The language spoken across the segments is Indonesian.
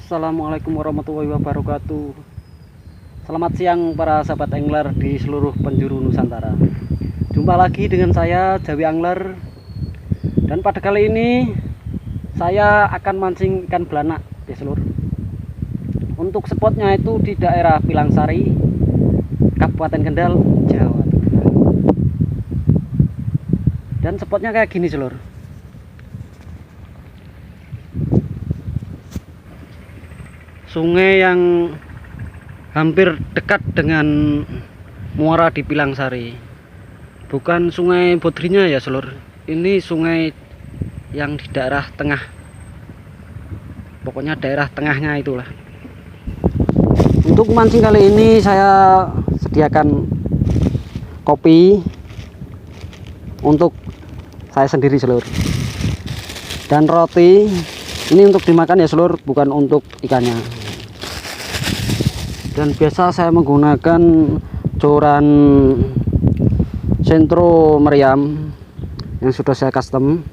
Assalamualaikum warahmatullahi wabarakatuh. Selamat siang para sahabat angler di seluruh penjuru Nusantara. Jumpa lagi dengan saya Jawi Angler. Dan pada kali ini saya akan mancing ikan belanak ya seluruh. Untuk spotnya itu di daerah Pilangsari, Kabupaten Kendal, Jawa Tengah. Dan spotnya kayak gini seluruh. Sungai yang hampir dekat dengan muara di Pilangsari. Bukan sungai Bodrinya ya seluruh. Ini sungai yang di daerah tengah. Pokoknya daerah tengahnya itulah. Untuk mancing kali ini saya sediakan kopi untuk saya sendiri seluruh. Dan roti ini untuk dimakan ya seluruh, bukan untuk ikannya. Dan biasa saya menggunakan coran Sentro Meriam yang sudah saya custom.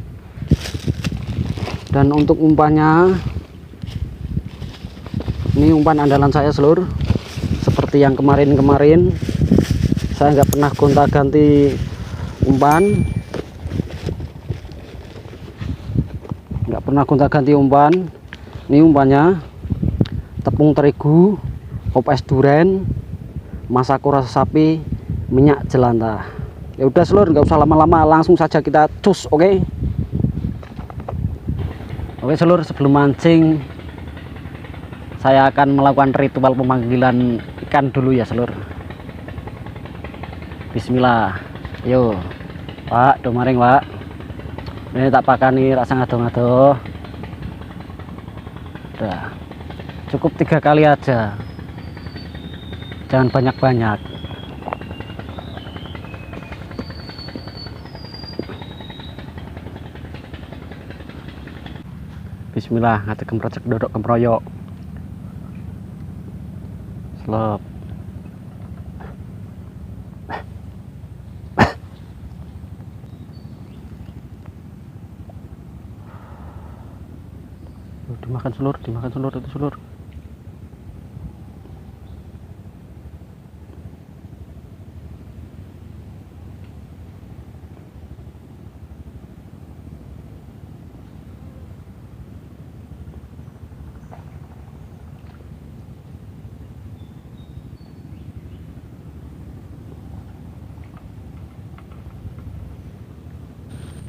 Dan untuk umpannya, ini umpan andalan saya seluruh. Seperti yang kemarin-kemarin, saya nggak pernah gonta-ganti umpan, nggak pernah gonta-ganti umpan. Ini umpannya tepung terigu, opes duren, masako rasa sapi, minyak jelantah. Ya udah seluruh, nggak usah lama-lama, langsung saja kita cus. Oke seluruh, sebelum mancing saya akan melakukan ritual pemanggilan ikan dulu ya seluruh. Bismillah. Yo Pak, domaring Pak, ini tak pakani rasa ngado-ngado. Udah cukup 3 kali aja, jangan banyak-banyak. Bismillah, ngate kemrocek dodok kemroyok. Slop. Dimakan seluruh itu seluruh.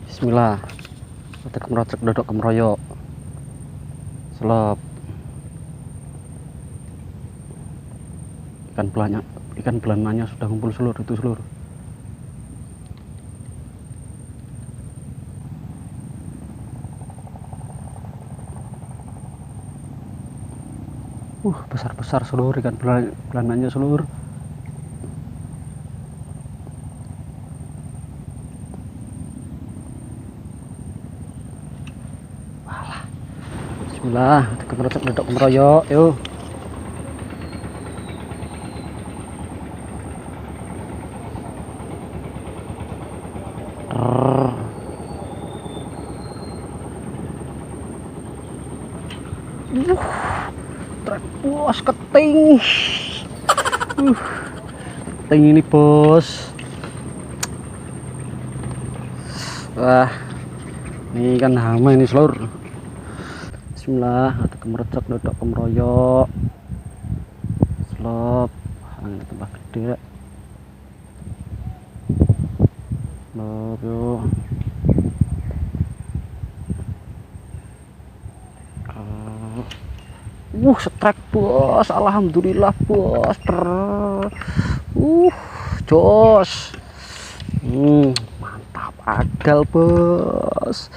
Bismillah, kita kemerocek dodok kemroyok. Selop. Ikan belananya sudah ngumpul seluruh itu seluruh. Besar-besar seluruh ikan belananya seluruh. Bismillah, kemerocek dodok kemeroyok. Yuk. Trek bos, keting. Keting ini bos. Wah, ini kan hama ini seluruh. Bismillah, ada kemerocek dodok kemeroyok. Slop, angin tambah gede. Slop yuk. Strike bos, alhamdulillah bos. Jos. Mantap, agal bos.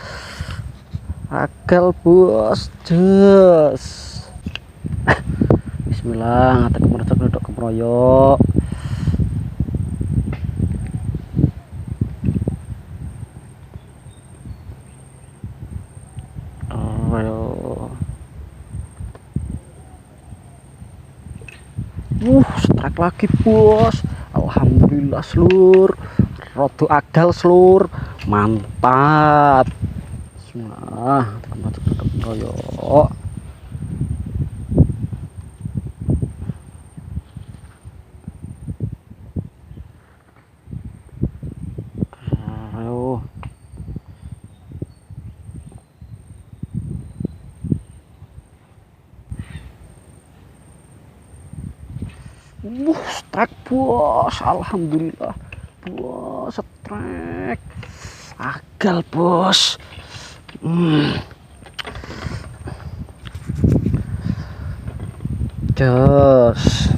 Agal bos, jos. Bismillah, ngata kemerocek dodok kemeroyok. Strike lagi bos, alhamdulillah seluruh. Rodo agal seluruh, mantap. Bismillah, kemerocek dodok kemeroyok. Strike bos, alhamdulillah bos, strike agal bos. Jos.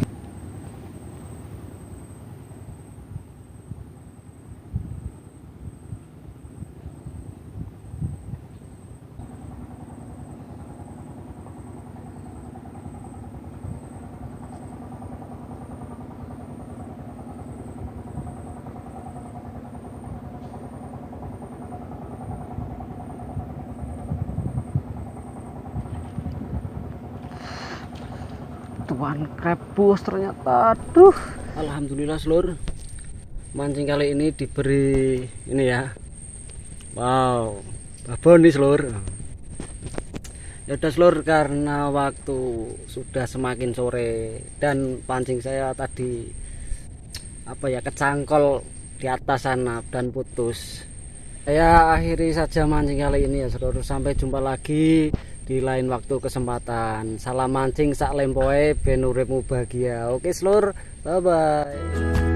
Tuan krebus ternyata. Aduh, alhamdulillah seluruh mancing kali ini diberi ini ya. Wow, babon nih seluruh. Ya udah seluruh, karena waktu sudah semakin sore dan pancing saya tadi kecangkol di atas sana dan putus. Saya akhiri saja mancing kali ini ya seluruh. Sampai jumpa lagi di lain waktu kesempatan. Salam mancing sak lempoe ben uripmu bahagia. Oke seluruh, bye bye.